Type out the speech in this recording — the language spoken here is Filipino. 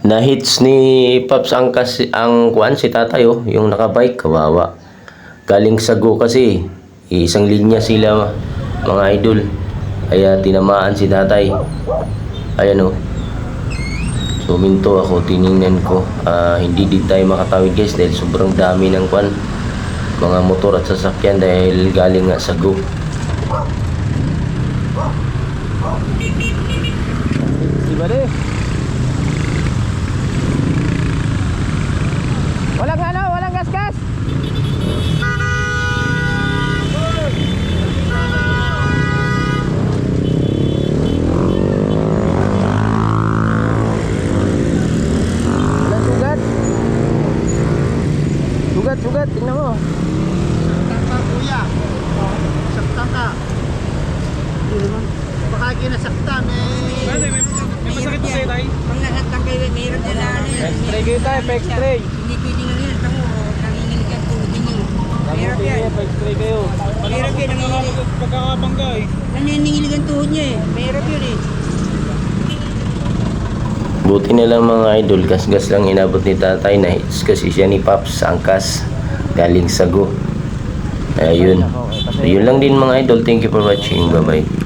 Na-hits ni Paps ang kuan si tatay oh, yung nakabike, kawawa. Galing Sago kasi, isang linya sila mga idol. Kaya tinamaan si tatay. Ayan oh. So minto ako, tiningnan ko. Hindi din tayo makatawid guys dahil sobrang dami ng kuan. Mga motor at sasakyan dahil galing nga Sago. Diba de? Walang gas-gas. Sugat, tingnan mo. Saktan kuya. Saktan ka. Baka kinasaktan eh. May masakit pa sa'yo tayo? Pag nasaktan kayo, mayroon dyan na ano yun. X-ray kayo tayo, pa-X-ray. Hindi pwedeng ano yun. Tamo, nanginginig ang tuhod ninyo. Mayroon yan. Pa-X-ray kayo. Mayroon yan, nanginginig. Pagkakabangga eh. Nanginginig ang tuhod niya eh. Mayroon yun eh. Buti na lang mga idol, gas-gas lang inabot ni tatay na hits kasi siya ni Paps angkas galing Sago. Ayun. So, yun lang din mga idol. Thank you for watching. Bye bye.